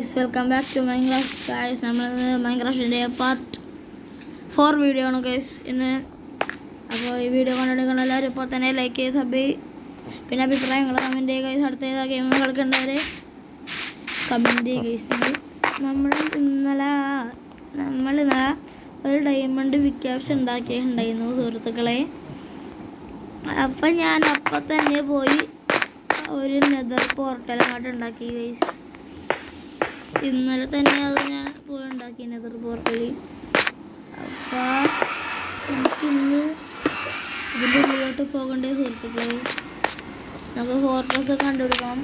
Welcome back to Minecraft guys. നമ്മൾ മൈൻക്രാഫ്റ്റിൻ്റെ part 4 video ആണ് ഗൈസ് ഇന്ന്. അപ്പോൾ ഈ വീഡിയോ കണ്ടെടുക്കുന്ന എല്ലാവരും ഇപ്പോൾ തന്നെ ലൈക്ക് ചെയ്ത് സബ് പിന്നെ അഭിപ്രായങ്ങൾ കമൻറ്റ് ചെയ്യുക ഗൈസ്. അടുത്ത ഏതാ ഗെയിം കളിക്കേണ്ടവർ കമൻറ്റ് ചെയ്യുക ഗൈസ്. നമ്മൾ ഇന്നലെ ഒരു ഡയമണ്ട് വിക്യാപ്ഷൻ ഉണ്ടാക്കിയിട്ടുണ്ടായിരുന്നു സുഹൃത്തുക്കളെ. അപ്പം ഞാൻ അപ്പം തന്നെ പോയി ഒരു നെതർ പോർട്ടൽ അങ്ങോട്ട് ഉണ്ടാക്കി ഗൈസ്. ഇന്നലെ തന്നെ അത് ഞാൻ പോയി ഉണ്ടാക്കി നെതർ പോർട്ടൽ. അപ്പോൾ എനിക്കിന്ന് ഇതിൻ്റെ ഉള്ളിലോട്ട് പോകേണ്ട സുഹൃത്തുക്കളെ. നമുക്ക് ഫോർട്രസ് കണ്ടുപിടിക്കണം.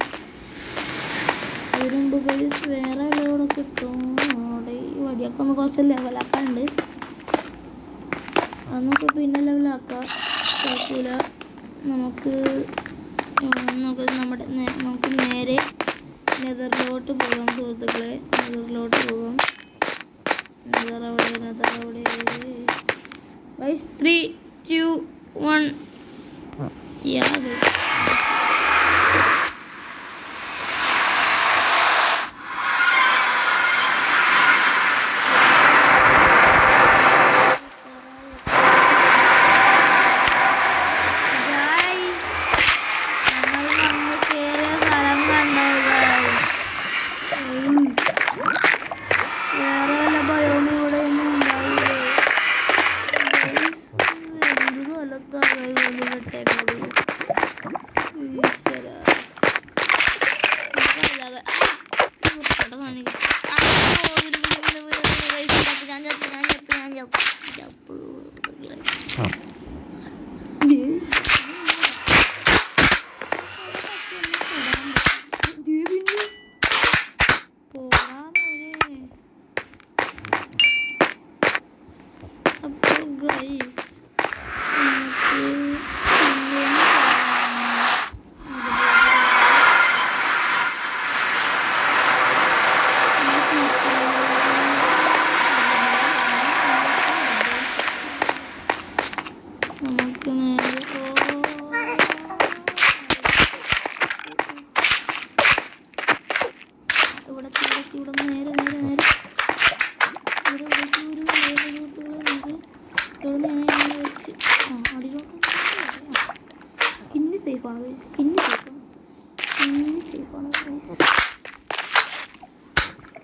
അതിനുണ്ട് ഗൈസ് വേറെ എവിടെ കിട്ടും. അവിടെ ഈ വടിയൊക്കെ ഒന്ന് കുറച്ച് ലെവലാക്കാനുണ്ട്. അതൊക്കെ പിന്നെ ലെവലാക്കാം, കുഴപ്പമില്ല. നമുക്ക് നേരെ നെതറിലോട്ട് പോകാം സുഹൃത്തുക്കളെ. നെതറിലോട്ട് പോകാം. നെതർ അവിടെ ഗൈസ് 3, 2, 1 യാ ഗൈസ്.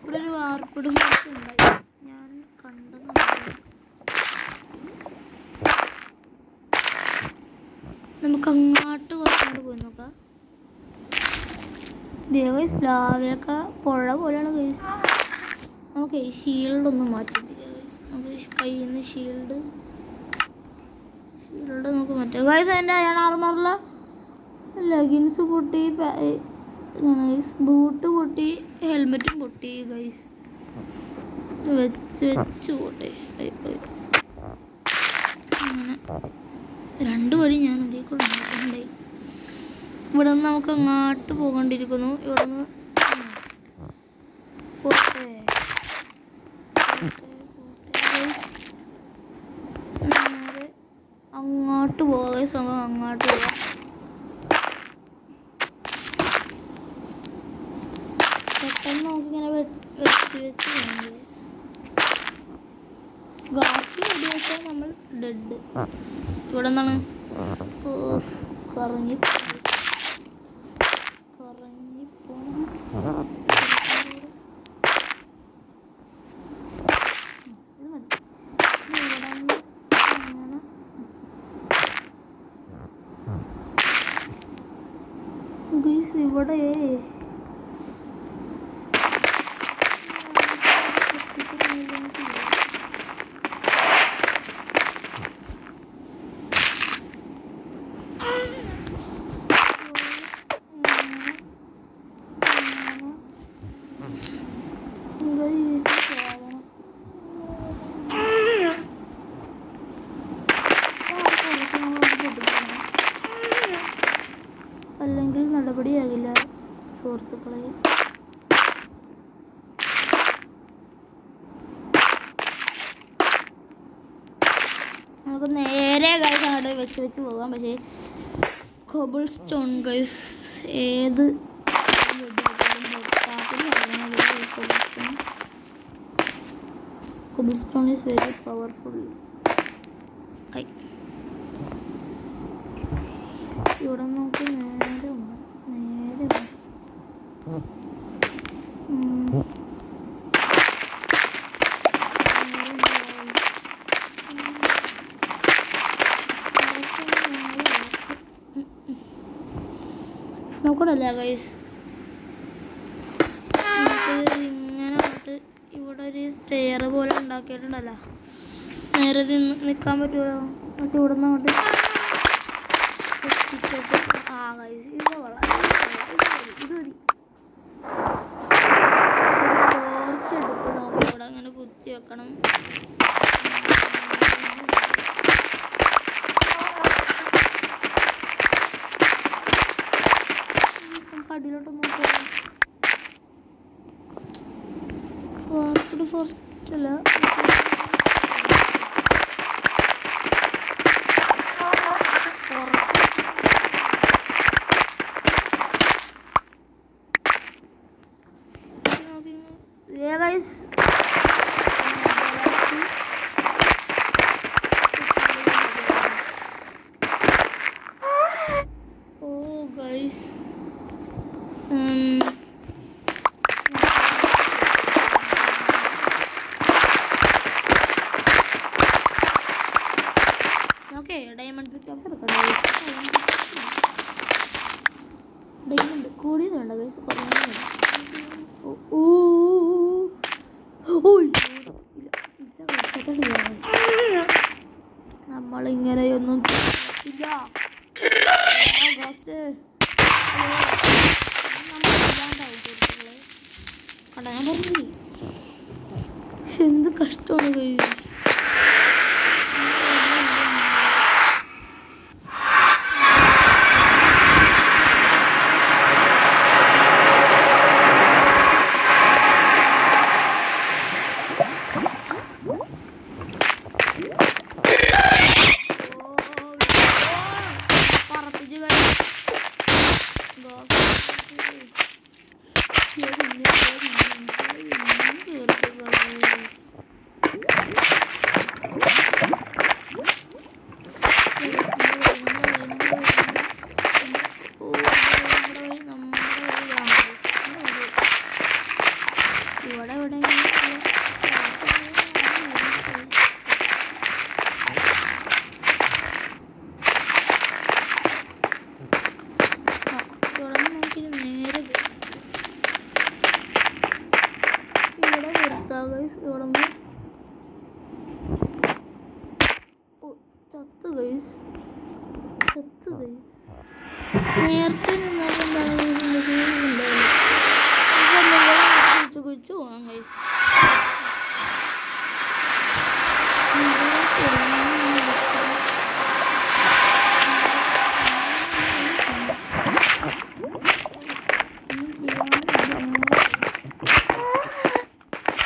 ഇവിടെ ഒരു വാർപ്പിട് ഉണ്ടായി ഞാൻ കണ്ടത്. നമുക്ക് അങ്ങോട്ട് കുറച്ചുകൊണ്ട് പോയി നോക്കാം. ഗൈസ് ലാവയൊക്കെ പുഴ പോലെയാണ് ഗൈസ്. നമുക്ക് ഈ ഷീൽഡ് ഒന്ന് മാറ്റി ഗൈസ്. നമുക്ക് കയ്യിൽ നിന്ന് ഷീൽഡ് നമുക്ക് മാറ്റാം ഗൈസ്. എൻ്റെ അയൺ ആർമറിൽ ലെഗിൻസ് പൊട്ടി, ബൂട്ട് പൊട്ടി, ഹെൽമെറ്റും പൊട്ടി ഗൈസ്. വെച്ച് പോട്ടെ. അങ്ങനെ 2 വഴി ഞാൻ അതിൽ കൂടെ ഉണ്ടായി. ഇവിടെ നിന്ന് നമുക്ക് അങ്ങോട്ട് പോകേണ്ടിയിരിക്കുന്നു. ഇവിടെ നിന്ന് പോട്ടെ. നേരെ അങ്ങോട്ട് പോകാൻ സമയം അങ്ങോട്ട് പോകാം. പെട്ടെന്ന് നമുക്കിങ്ങനെ വെച്ച് ബാക്കി വെടി വെച്ചാൽ നമ്മൾ ഡെഡ്. ഇവിടെ നിന്നാണ് കറങ്ങി ഇവിടെ അല്ലെങ്കിൽ നടപടിയാകില്ല സുഹൃത്തുക്കളെ. നമുക്ക് നേരെ ഗൈസ് അങ്ങോട്ട് വെച്ച് പോകാം. പക്ഷേ കോബിൾ സ്റ്റോൺ ഗൈസ് ഏത് cobblestone is very powerful. ഇവിടെ നമുക്ക് നേരെ നോക്കണല്ലേ ഗൈസ്, ഇങ്ങനെ അങ്ങോട്ട് ഇവിടെ ഒരു സ്റ്റെയർ പോലെ ഉണ്ടാക്കിയിട്ടുണ്ടല്ലോ, നേരെ നിൽക്കാൻ പറ്റുമല്ലോ. നമുക്ക് ഇവിടെ നിന്ന് അങ്ങോട്ട് ആ ഗൈസ് ഇത് കൊള്ളാം, ഇത് മതി. ടോർച്ചെടുത്ത് നോക്കി ഇവിടെ അങ്ങനെ കുത്തി വെക്കണം. അടിയിലോട്ട് നോക്കാം. ഫോറസ്റ്റ് അല്ല, ഗൈസ് ഓ ഗൈസ് ഓക്കെ ഡയമണ്ട് പിക്കാക്സ് എടുക്കണം. ഡയമണ്ട് കൂടിയതുണ്ട് ഗൈസ്, നമ്മളിങ്ങനെയൊന്നും ഇല്ല. കണ്ട ഞാൻ പറഞ്ഞു, പക്ഷെ എന്ത് കഷ്ടമാണ് ഗൈസ്. നേരത്തെ കുഴിച്ച് പോകണം ഗൈസ്.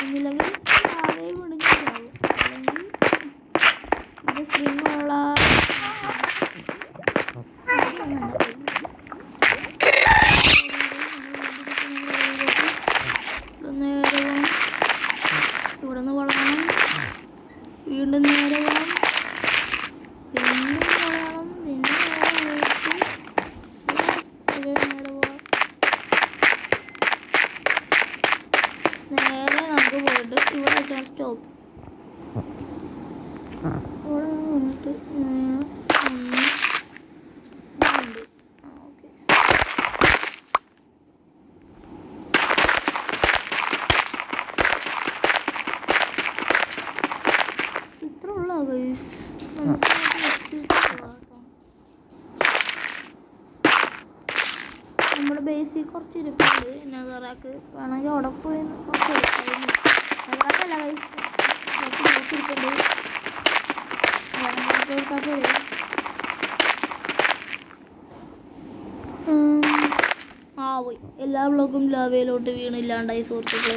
ഒന്നില്ലെങ്കിൽ ആകെ മുടിഞ്ഞാവും, അല്ലെങ്കിൽ ഇത് സ്പ്രിങ്ങുള്ള ഇവിടെ നിന്ന് വളരണം, വീണ്ടും നേരെ പോകണം, വീണ്ടും വളരണം, പിന്നെ നേരെ പോകാം. നേരെ നമുക്ക് പോയിട്ട് ഇവിടെ വെച്ചാണ് സ്റ്റോപ്പ്. ഇവിടെ വന്നിട്ട് നമ്മുടെ ബേസിൽ കുറച്ച് ഇരിപ്പുണ്ട്. നെതറാക്ക് വേണമെങ്കിൽ അവിടെ പോയി കുറച്ച് എടുക്കാറുണ്ട്. നെതറാക്കല്ല ഇരിപ്പുണ്ട്, കൊടുക്കാൻ പോയി. പോയി എല്ലാ ബ്ലോക്കും ലാവയിലോട്ട് വീണില്ലാണ്ടായി സുഹൃത്തുക്കളെ.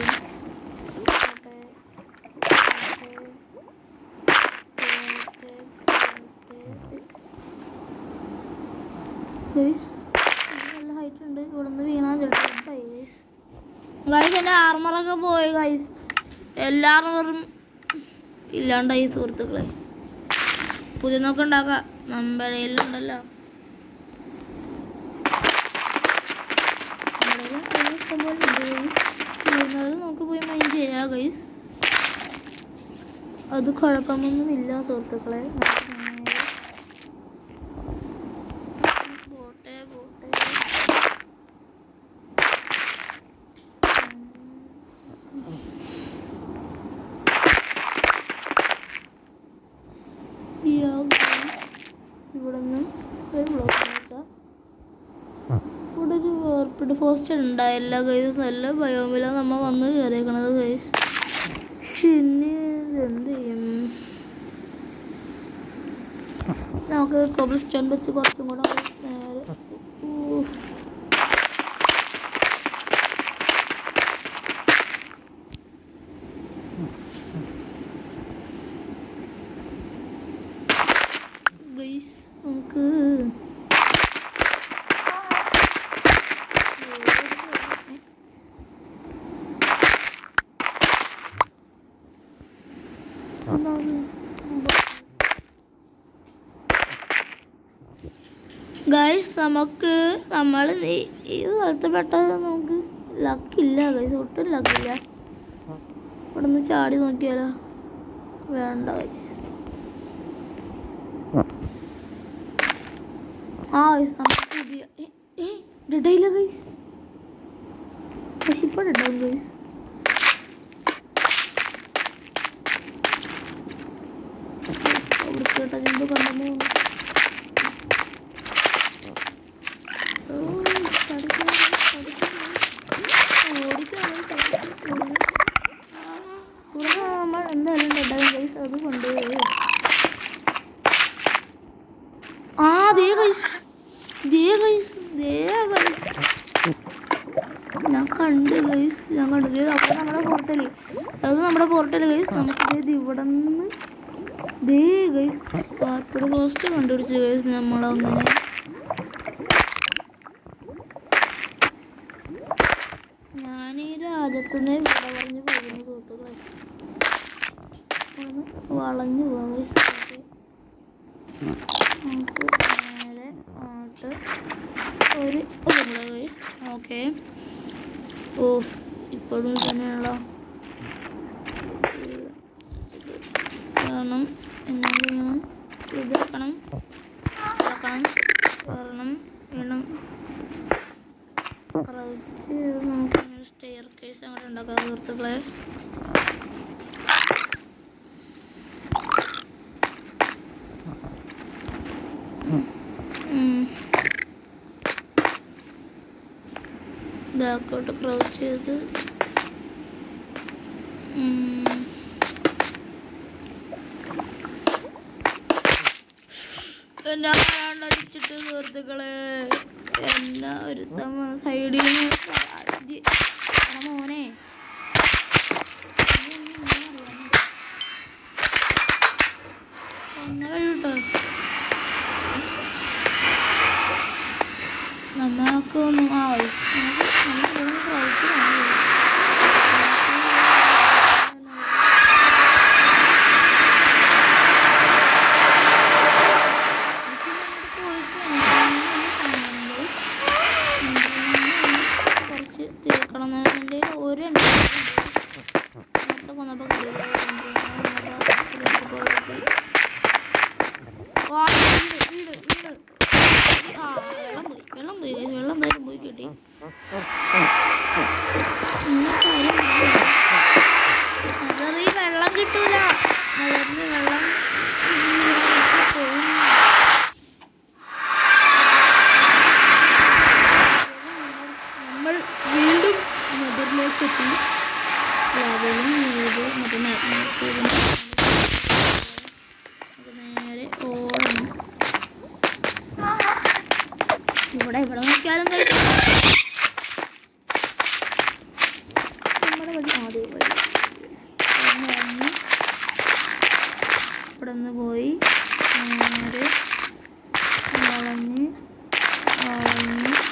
നല്ല ഹൈറ്റ് ഉണ്ട്, ഇവിടെ നിന്ന് വീണാൽ ചിലപ്പോൾ ഗൈസ് എൻ്റെ ആർമറൊക്കെ പോയി ഗൈസ്. എല്ലാ ആർമറും ഇല്ലാണ്ടായി സുഹൃത്തുക്കളെ. പുതിയ നോക്ക ഉണ്ടാക്കാം, നമ്മുടെ കയ്യിലുണ്ടല്ലോ. നമുക്ക് പോയി മൈൻഡ് ചെയ്യാം ഗൈസ്, അത് കുഴപ്പമൊന്നുമില്ല സുഹൃത്തുക്കളെ. പോട്ടെ പോട്ടെ. ഇവിടെ നിന്ന് ഒരു ബ്ലോക്ക് നോക്കാം. ഇവിടെ ഒരു വേർപ്പിഡ് ഫോറസ്റ്റ് ഉണ്ടായില്ല ഗൈസ്, നല്ല ബയോമിലാണ് നമ്മൾ വന്ന് കയറിയേക്കണത് ഗൈസ്. പിന്നെ എന്ത് ചെയ്യും, നമുക്ക് കോബിൾ സ്റ്റോൺ വെച്ച് കുറച്ചും കൂടെ നേരെ ഗൈസ് നമുക്ക് ഗൈസ് നമ്മൾ ഈ സ്ഥലത്ത് പെട്ടത് നമുക്ക് ലക്കില്ല ഗൈസ്, ഒട്ടും ലക്കില്ല. ഇവിടെ നിന്ന് ചാടി നോക്കിയാലോ? വേണ്ട ഗൈസ്. ആ ഗൈസ് നമുക്ക് പുതിയ ഡെഡായില്ല ഗൈസ്, പക്ഷെ ഇപ്പോൾ ഡെഡായി ഗൈസ്. വൃത്തികെട്ടതെന്തോ കണ്ടെന്ന് നമ്മൾ എന്തായാലും ഡെഡായി ഗൈസ്. അത് കൊണ്ടുപോയി ഞാൻ കണ്ടു ഗൈസ്, അപ്പോൾ നമ്മുടെ പോർട്ടല് ഗൈസ്. നമുക്ക് ഇവിടെ നിന്ന് ഗൈസ് വാർപ്പിഡ് പോസ്റ്റ് കണ്ടുപിടിച്ചു ഗൈസ് നമ്മളങ്ങനെ. ഞാനീ രാജ്യത്തുനിന്ന് വിട പറഞ്ഞു പോകുന്നു സുഹൃത്തുക്കളെ. വളഞ്ഞു പോകാം ഗൈസ്. നമുക്ക് നേരെ അങ്ങോട്ട് ഒരു ഗൈസ്. ഓക്കെ, ഓഫ് ഇപ്പോഴും തന്നെയുള്ള കാരണം എന്നാ ചെയ്യണം, ഇതെടുക്കണം കാരണം വീണം കുറച്ച് നമുക്ക് സ്റ്റെയർ കേസ് അങ്ങോട്ട് ഉണ്ടാക്കാം സുഹൃത്തുക്കളെ. ബാക്കോട്ട് ക്രൗച്ച് ചെയ്ത് അടിച്ചിട്ട് സുഹൃത്തുക്കളെ എന്നാ ഒരു സൈഡിൽ മോനെ കഴിയൂട്ടോ. നമുക്കൊന്നും വെള്ളം പോയി കിട്ടി. അതത് ഈ വെള്ളം കിട്ടൂല, അതത് വെള്ളം നമ്മൾ വീണ്ടും നെതറിലേക്ക് എത്തി. ലെവലും നേരെ ഓടണം. ഇവിടെ നോക്കിയാലും നമ്മുടെ വഴി ആദ്യ വഴി ഇവിടെ നിന്ന് പോയി നേരെ വളഞ്ഞ്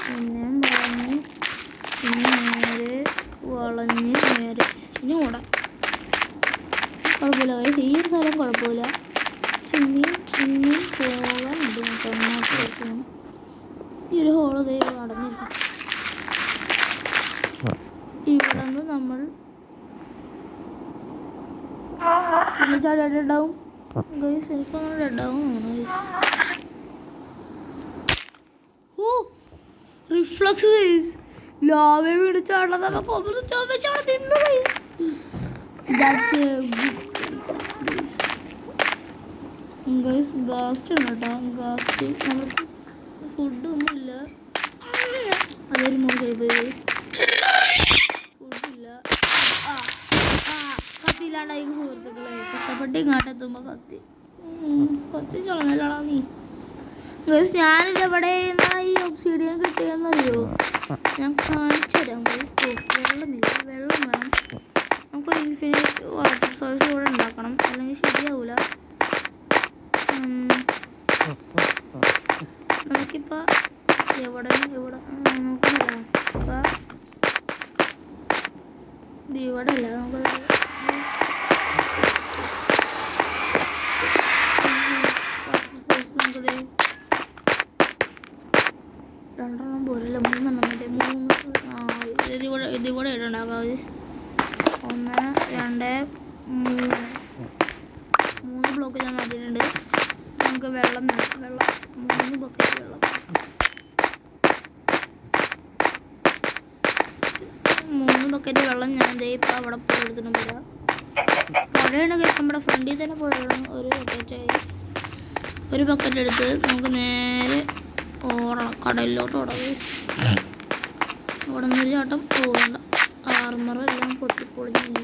പിന്നെ നേരെ വളഞ്ഞ് നേരെ ഇനി ഓടാം. കുഴപ്പമില്ല ഗൈസ്, ഈ ഒരു സ്ഥലം കുഴപ്പമില്ല. പക്ഷെ ഇനിയും പോകാനുണ്ട്. ഈ ഒരു ഹോള് ദൈവം അടഞ്ഞില്ല. ഇവിടെ നിന്ന് നമ്മൾ ഡെഡാവും ഗൈസ്. എനിക്കങ്ങനെ ഡെഡാവും തോന്നുന്നു. ഓ റിഫ്ലക്സ് ഗൈസ്, ലാവ വീട് ചാടുന്നത് നമുക്ക് ഓപ്പോസിറ്റ് വെച്ച് അവിടെ നിന്ന് guys. That's a good guys. Guys ഗാസ്റ്റ് ഉണ്ട് കേട്ടോ. ഗാസ്റ്റ് നമുക്ക് ഫുഡൊന്നുമില്ല. അതൊരു മോശമായി പോയി ഗൈസ്. ഫുഡില്ല. കത്തിയില്ലാണ്ടായി സുഹൃത്തുക്കളെ. കഷ്ടപ്പെട്ട് ഇങ്ങോട്ടെത്തുമ്പോൾ കത്തി ചളങ്ങലാണോ നീ ഗൈസ്. ഞാനിതെവിടെ ഈ ഒബ്സിഡിയൻ കിട്ടിയെന്നറിയോ? ഞാൻ കാണിച്ചു തരാം ഗൈസ്. വെള്ളമില്ല, വെള്ളം വേണം. നമുക്കൊരു ഇൻഫിനിറ്റ് വാട്ടർ സോഴ്സ് കൂടെ ഉണ്ടാക്കണം, അല്ലെങ്കിൽ ശരിയാവില്ല. നമുക്കിപ്പോൾ എവിടെ നോക്കുന്നില്ല. ഇപ്പം ഇത് ഇവിടെ അല്ല. നമുക്ക് രണ്ടെണ്ണം പോരല്ല, 3 മറ്റേ 3 ഇതിവിടെ ഇട്ടുണ്ടാക്കാം. 1 2 3 ബ്ലോക്ക് ഞാൻ നോക്കിയിട്ടുണ്ട്. നമുക്ക് വെള്ളം 3 ബക്കറ്റ് വെള്ളം. 3 ബക്കറ്റ് വെള്ളം ഞാൻ ദേ ഇപ്പം അവിടെ പോയി എടുത്തിട്ട് പോരാ. പുഴയാണ് കഴിച്ച് നമ്മുടെ ഫ്രണ്ടിൽ തന്നെ പുഴയാണ്. ഒരു ബക്കറ്റ് എടുത്ത് നമുക്ക് നേരെ ഓടണം, കടലിലോട്ട് ഓടാം. അവിടെ നിന്നൊരു ചാട്ടം പോകണ്ട. ആർമറെല്ലാം പൊട്ടിപ്പൊളിഞ്ഞ്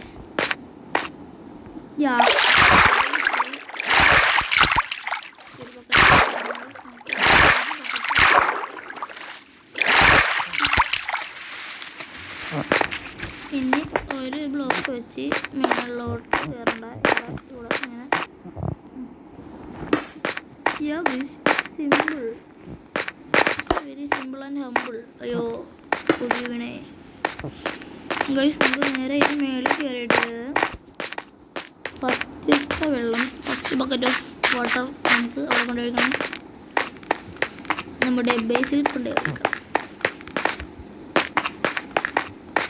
പിന്നെ ഒരു ബ്ലോക്ക് വെച്ച് മേളിലോട്ട് കയറണ്ട. ഇവിടെ ഇങ്ങനെ simple, very simple and humble. അയ്യോ കുഴി വീണേ ഗൈസ്. നമുക്ക് നേരെ ഇത് മേളിൽ കയറിയിട്ട് ഫസ്റ്റ് വെള്ളം, ഫസ്റ്റ് ബക്കറ്റ് ഓഫ് വാട്ടർ നമുക്ക് അവിടെ കൊണ്ടുപോയിക്കണം. നമ്മുടെ ബേസിൽ കൊണ്ടുപോയിക്കണം.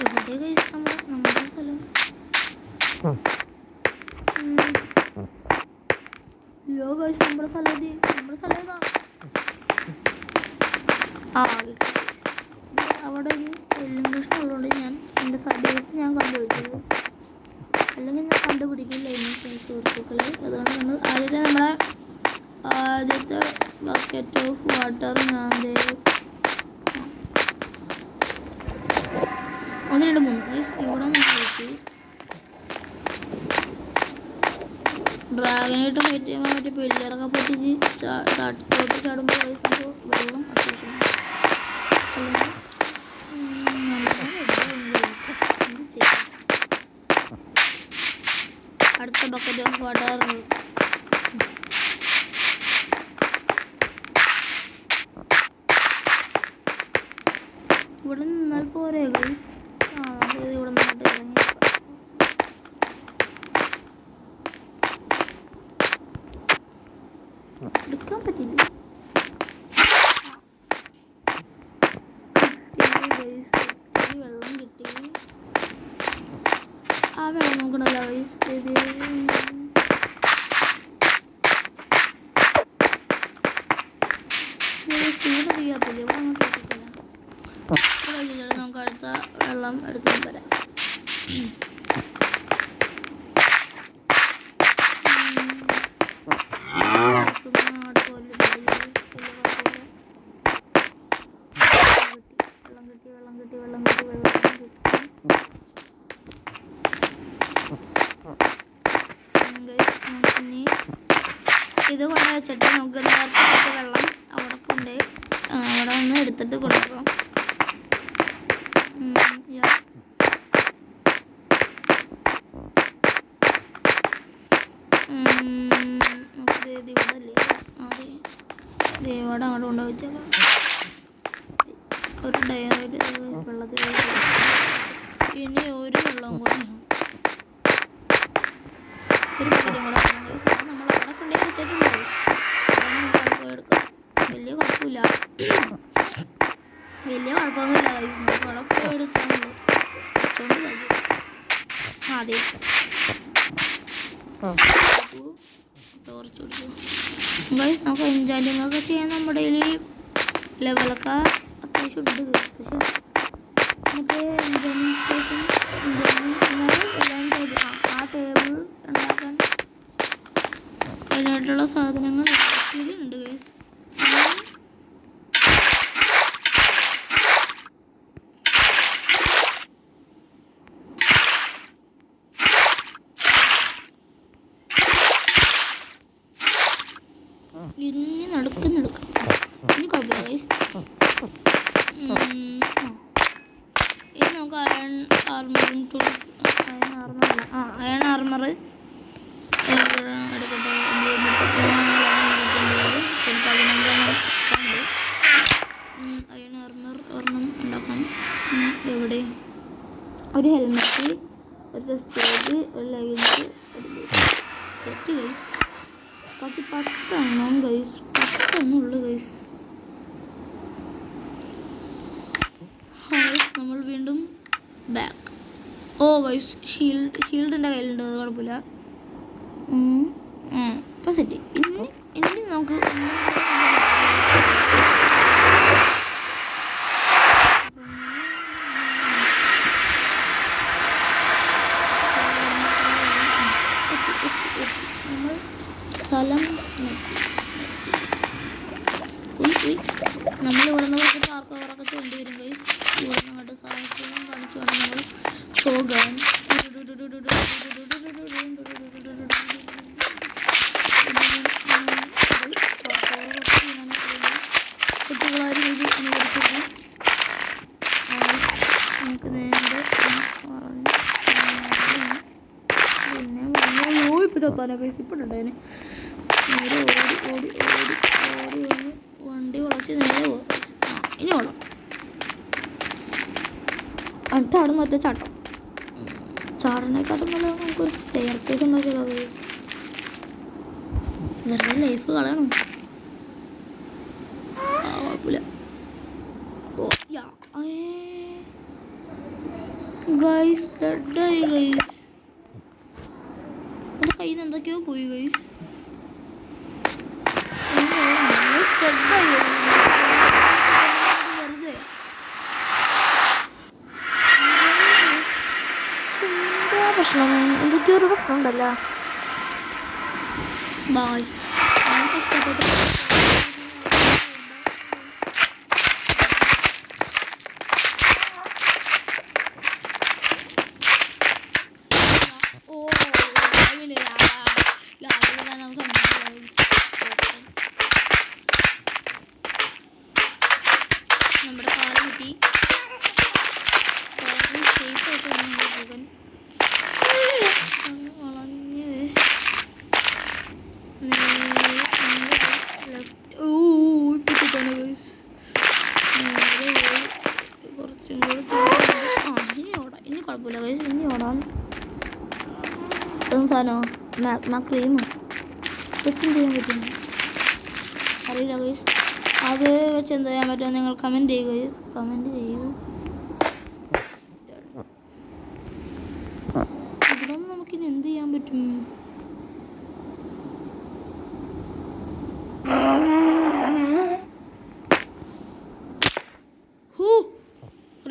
എവിടെ ഗൈസ് നമ്മുടെ സ്ഥലം? യോ ഗൈസ്, നമ്മുടെ സ്ഥലം ഏതാ? അവിടെ ഒരു എല്ലും കഷ്ണം ഉള്ളതുകൊണ്ട് ഞാൻ എൻ്റെ ബേസ് ഞാൻ കണ്ടുപിടിച്ചു. അല്ലെങ്കിൽ ഞാൻ കണ്ടുപിടിക്കില്ല സുഹൃത്തുക്കളെ. അതുകൊണ്ട് നമ്മൾ ആദ്യത്തെ ബക്കറ്റ് ഓഫ് വാട്ടർ ഞാൻ 1 2 3 ഇവിടെ നിന്ന് കഴിച്ച് ഡ്രാഗനായിട്ട് ഫൈറ്റ് ചെയ്യുമ്പോൾ മറ്റേ പിള്ളേരൊക്കെ പൊട്ടിച്ച് തോട്ടി ചാടുമ്പോൾ വെള്ളം അത്യാവശ്യം. അടുത്ത ബക്കറ്റ് ഓഫ് വാട്ടർ ഇവിടെ നിന്നാൽ പോരെ ഗൈസ്. ഇവിടെ നിന്നിട്ട് ഇറങ്ങി എടുക്കാൻ പറ്റില്ല. വെള്ളം കിട്ടി. ആ വെള്ളം നോക്കണല്ലോ ഗൈസ്. നമുക്ക് അടുത്ത വെള്ളം എടുത്തിട്ട് വരാം. ഇത് കൊണ്ട് വെച്ചിട്ട് നമുക്ക് നേരത്തെ വെള്ളം അവിടെ കൊണ്ട് അവിടെ ഒന്ന് എടുത്തിട്ട് കൊണ്ടുപോകാം. ഇവിടെ അങ്ങോട്ട് കൊണ്ടുപോയിച്ചാൽ ഒരു ഡയറി വെള്ളത്തിൽ ഇനി ഒരു വെള്ളം കൂടി അതെ ടോർച്ച് കൊടുത്തു ഗൈസ്. നമുക്ക് എൻജോയിങ് ഒക്കെ ചെയ്യാൻ നമ്മുടെ ലെവലൊക്കെ അത്യാവശ്യം ഉണ്ട്. പക്ഷെ മറ്റേ എൻജോയിങ് സ്റ്റേഷൻ എല്ലാം ചെയ്ത് ആ ടേബിൾ ഉണ്ടാക്കാൻ അതിനായിട്ടുള്ള സാധനങ്ങൾ ഉണ്ട് ഗൈസ്. ഇനി നടക്കും ഇനി കുഴപ്പമില്ല ഗൈസ്. ഇനി നമുക്ക് അയൺ ആർമറും അയൺ ആർമർ എടുക്കട്ടെ. 15 അയൺ ആർമർ ഒരെണ്ണം ഉണ്ടാക്കണം. എവിടെ ഒരു ഹെൽമെറ്റ്, ഒരു ചെസ്റ്റ്, ഒരു ലഗേജ്, ഒരു സെറ്റ് ഗൈസ്. ബാക്കി 10 എണ്ണം ഗൈസ്. 10 എണ്ണം ഉള്ളു ഗൈസ്. നമ്മൾ വീണ്ടും ബാക്ക്. ഓ ഗൈസ് ഷീൽഡ് എൻ്റെ കയ്യിലുണ്ട്, അത് കുഴപ്പമില്ല. ഇപ്പം സെറ്റ്. ഇനി നമുക്ക് നമ്മൾ സ്ഥലം നമ്മൾ ഇവിടെ നിന്ന് കുറച്ച് പാർക്ക് ഓവറൊക്കെ ചെയ്യേണ്ടി വരും ഗൈസ്. ഇവിടെ നിന്ന് അങ്ങോട്ട് സാഹചര്യം കാണിച്ചു വേണം നമ്മൾ പോകാൻ. കുട്ടികളാരും ഇത് അനുകരിക്കുന്നു. നമുക്ക് നേരെ പിന്നെ ഇപ്പം ചത്താനോ ഗൈസ്. ഇപ്പം ഉണ്ടായേനെ. നേരെ ഓടി വന്ന് വണ്ടി വളച്ച് നേരെ പോകാം. ഇനി ഓടാം. എന്നിട്ട് അവിടെ നിന്ന് ഒറ്റ ചാട്ടം. ചാടനേക്കാട്ടും നല്ല നമുക്കൊരു സ്റ്റെയർ കേസ് ഉണ്ടാക്കിയാലോ. വെറുതെ ലൈഫ് കളയണം. കുഴപ്പമില്ല. ഗൈസ് ഡെഡായി ഗൈസ്. അത് കയ്യിൽ നിന്ന് എന്തൊക്കെയോ പോയി ഗൈസ്. ഡെഡായി വെറുതെ പ്രശ്നം എന്തൊക്കെയോ ഒരു പ്രശ്നം ഉണ്ടല്ലോ. ബായ് കഷ്ടപ്പെട്ട നമ്മുടെ കാല് കിട്ടി. സേഫായിട്ട് പോകാൻ വളഞ്ഞ് ലെഫ്റ്റ്. കുറച്ചും കൂടെ ഇനി ഓടാം. ഇനി കുഴപ്പമില്ല ഗൈസ്. ഇനി ഓടാം. ഇതൊന്നും സാധനമോ ക്രീമോ വെച്ചും ചെയ്യാൻ പറ്റുന്നു അറിയില്ല ഗൈസ്. അത് വെച്ച് എന്ത് ചെയ്യാൻ പറ്റുമോ നിങ്ങൾ കമൻറ്റ് ചെയ്യുക ഗൈസ്. കമൻറ്റ് ചെയ്യൂ. ഇവിടെ നിന്ന് നമുക്കിനി എന്ത് ചെയ്യാൻ പറ്റും?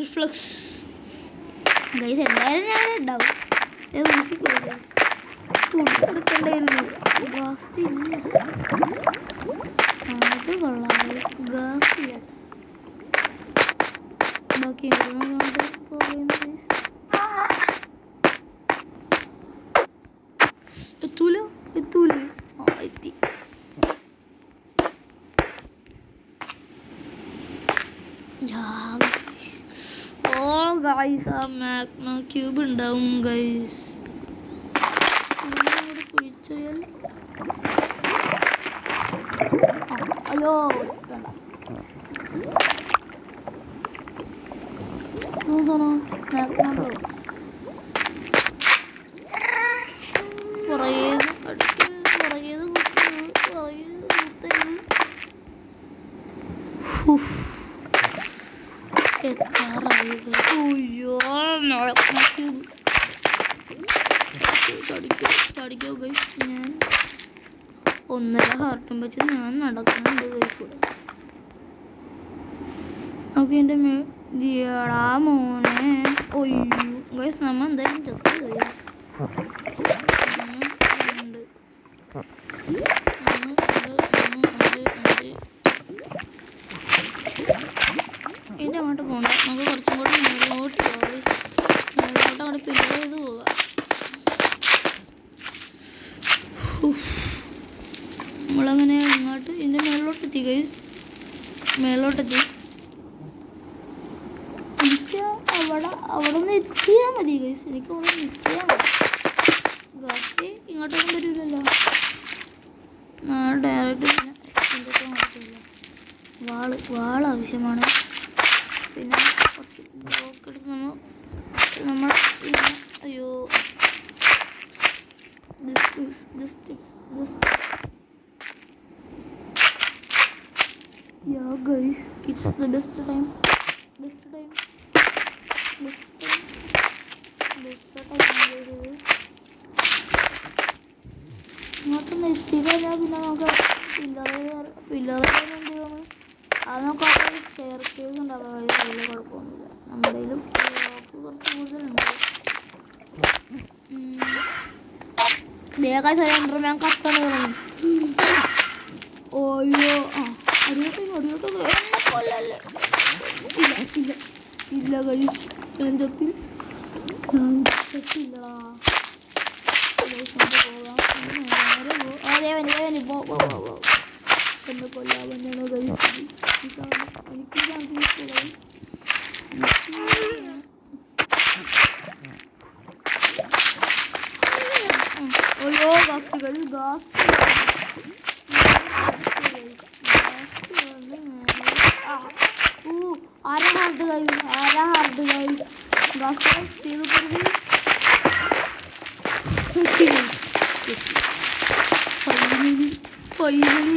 Reflex guys. എന്തായാലും ഞാൻ ഉണ്ടാവും. നോക്കിക്കോളൂ. എടുക്കണ്ടായിരുന്നു. ഗാസ്റ്റ് ഇല്ല. അത് കൊള്ളാം. ഗാസ്റ്റ് ഇല്ല. ബാക്കി എത്തൂല. എത്തി. ഗൈസ് ആ മാഗ്മ ക്യൂബ് ഉണ്ടാവും ഗൈസ്. കുഴിച്ചാൽ അയ്യോ ചടിക്കോ ഗൈസ്. ഞാൻ 1.5 ഹാർട്ടും വെച്ച് ഞാൻ നടക്കുന്നുണ്ട് ഗൈസ് കൂടെ. ഓക്കെ എൻ്റെ ജിയടാ മോനെ. ഒയ്യോ ഗൈസ് നമ്മൾ എന്തായാലും ചത്തു ഗൈസ്. ഇതിൻ്റെ അങ്ങോട്ട് പോകണ്ട, നമുക്ക് കുറച്ചും കൂടി മേലോട്ട് പോകാം ഗൈസ്. മേലോട്ട് അങ്ങോട്ട് പില്ലർ ചെയ്ത് പോകാം. നമ്മളങ്ങനെ ഇങ്ങോട്ട് ഇതിൻ്റെ മേലോട്ടെത്തി ഗൈസ്. മേലോട്ടെത്തി. എനിക്ക് അവിടെ നിന്ന് എത്തിയാൽ മതി ഗൈസ്. എനിക്ക് അവിടെ നിന്ന് എത്തിയാൽ മതി. ബാക്കി ഇങ്ങോട്ടൊന്നും വരില്ലല്ലോ. ഡയറക്റ്റ് പിന്നെ ഇതിൻ്റെയൊക്കെ നടക്കില്ല. വാൾ ആവശ്യമാണ്. പിന്നെ കുറച്ച് ബ്ലോക്ക് എടുത്ത് നമ്മൾ അയ്യോ yeah guys, it's the best time ഇങ്ങോട്ടൊന്ന് എത്തിക്കഴിഞ്ഞാൽ പിന്നെ നമുക്ക് പില്ലറൊന്നും ചെയ്യണം. അത് നമുക്ക് സ്റ്റെയർ കേസ് ഉണ്ടാക്കാം. വലിയ കുഴപ്പമൊന്നുമില്ല. നമ്മുടെ കയ്യിലും കുറച്ച് കൂടുതലുണ്ട്. ഞാൻ കത്തണ ഓയ്യോ അടിയോട്ടോ കൊല്ലല്ലേ. ഇല്ല ഗൈസ് ഞാൻ ചത്തില്ലടാ. പോകാം എന്നെ കൊല്ലാൻ തന്നെയാണോ ഗൈസ്? എനിക്ക് ഓയ്യോ ഗാസ്റ്റുകൾ ആരാ ഹാർഡ് ഗൈസ് ഗാസ്റ്റുകൾ ചെയ്തു കൊടുക്കും. ഫൈനലി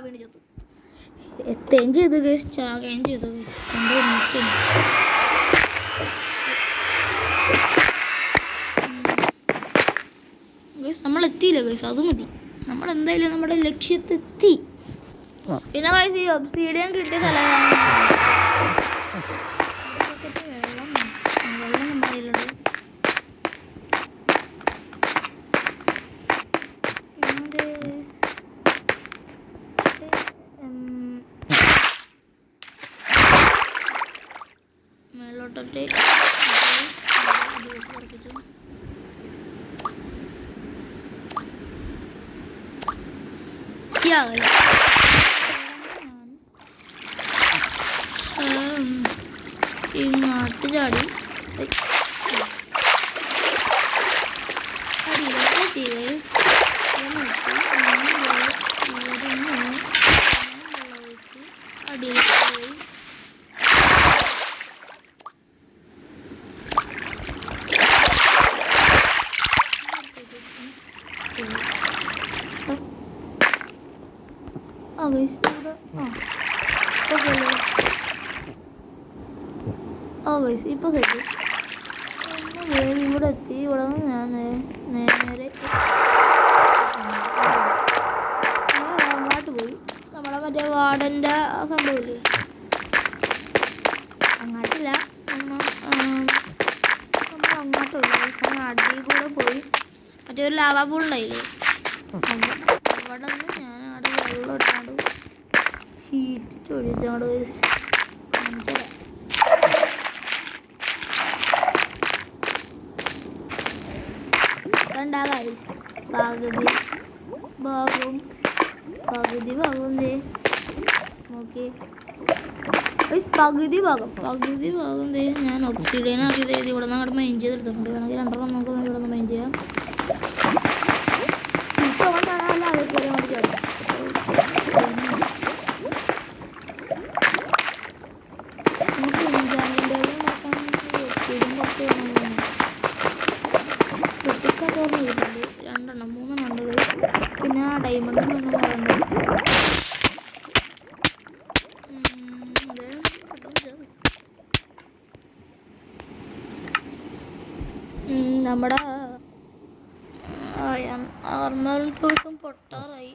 വീണ് ചത്തു. എത്തുകയും ചെയ്തു ഗൈസ്, ചാകുകയും ചെയ്തു ഗൈസ്. നമ്മൾ എത്തിയില്ല ഗൈസ്, അത് മതി. നമ്മൾ എന്തായാലും നമ്മുടെ ലക്ഷ്യത്തെത്തി. പിന്നെ ഗൈസ് ഈ ഒബ്സീഡിയൻ കിട്ടിയ സ്ഥലമാണ്. വെള്ളം നമ്മളിലുള്ളത്. മേലോട്ടോട്ട് ഉറപ്പിച്ചു. ഇങ്ങോട്ട് ചാടി അടിയിലേക്ക് പോയി. ഇപ്പൊ സെറ്റ് ഇവിടെ എത്തി. ഇവിടെ നിന്ന് ഞാൻ നേരെ അങ്ങോട്ട് പോയി. നമ്മളെ മറ്റേ വാർഡൻ്റെ ആ സംഭവമില്ലേ, അങ്ങോട്ടില്ല, നമ്മൾ അങ്ങോട്ടില്ല. അടിയിൽ കൂടെ പോയി മറ്റേ ഒരു ലാവാ പൂൾ ഉണ്ടായില്ലേ, അവിടെ നിന്ന് ഞാൻ അവിടെ വെള്ളം ഇട്ടാണ്ട് ചീറ്റിട്ട് ഒഴിച്ചങ്ങോട്ട് കാണിച്ചതാ. പകുതി ഭാഗം നോക്കി പകുതി ഭാഗം ഞാൻ ഒബ്സിഡിയൻ ആക്കിയത് ഇവിടെ നിന്ന് അങ്ങോട്ട് മെയിൻ ചെയ്തെടുത്തിട്ടുണ്ട്. വേണമെങ്കിൽ 2 നമുക്ക് ഇവിടെ നിന്ന് മെയിൻ ചെയ്യാം. പിന്നെ ഡയമണ്ട് നമ്മുടെ ആർമർ ടൂൾസും പൊട്ടാറായി.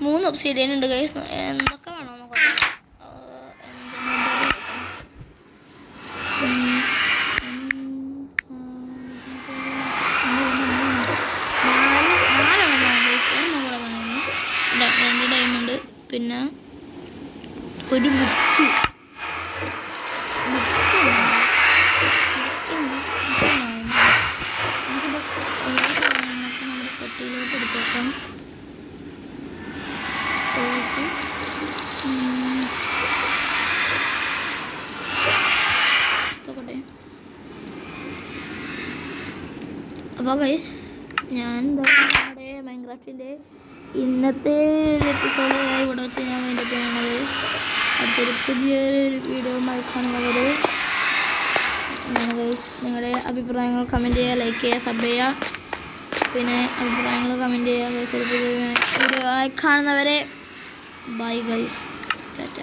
3 ഒബ്സിഡിയൻ ഉണ്ട് ഗൈസ്. എന്തൊക്കെ വേണമെന്ന് പറയാം. രണ്ട് ഡയമണ്ട്, പിന്നെ ഒരു ബുക്ക്. നമ്മുടെ പെട്ടിയിലോട്ട് എടുത്തേക്കാം. അപ്പോൾ ഗൈസ്, ഞാൻ നമ്മുടെ മൈൻക്രാഫ്റ്റിൻ്റെ ഇന്നത്തെ എപ്പിസോഡ് ഇവിടെ വെച്ച് ഞാൻ വേണ്ടി ചെയ്യുന്നത്. അടുത്തൊരു പുതിയൊരു വീഡിയോ കാണുന്നവർ ഗൈസ് നിങ്ങളുടെ അഭിപ്രായങ്ങൾ കമൻറ്റ് ചെയ്യുക, ലൈക്ക് ചെയ്യുക, സബ് ചെയ്യുക. പിന്നെ അഭിപ്രായങ്ങൾ കമൻറ്റ് ചെയ്യുക ഗൈസ്. ഒരു പുതിയ വീഡിയോ കാണുന്നവരെ ബൈ ഗൈസ്, ടാറ്റ.